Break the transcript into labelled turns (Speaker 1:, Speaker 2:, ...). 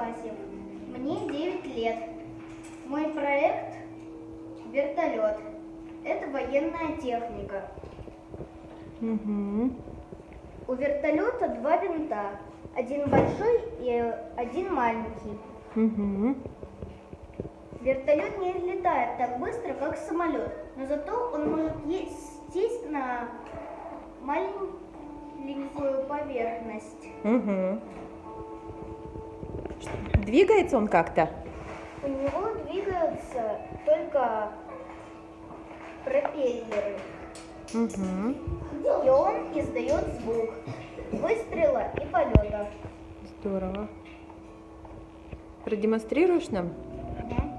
Speaker 1: классе. Мне 9 лет. Мой проект – вертолет. Это военная техника.
Speaker 2: Угу.
Speaker 1: У вертолета 2 винта. Один большой и один маленький.
Speaker 2: Угу.
Speaker 1: Вертолет не летает так быстро, как самолет, но зато он может сесть на маленькую поверхность.
Speaker 2: Угу. Двигается он как-то?
Speaker 1: У него двигаются только пропеллеры.
Speaker 2: Угу.
Speaker 1: И он издает звук выстрела и полета.
Speaker 2: Здорово. Продемонстрируешь нам?
Speaker 1: Нет.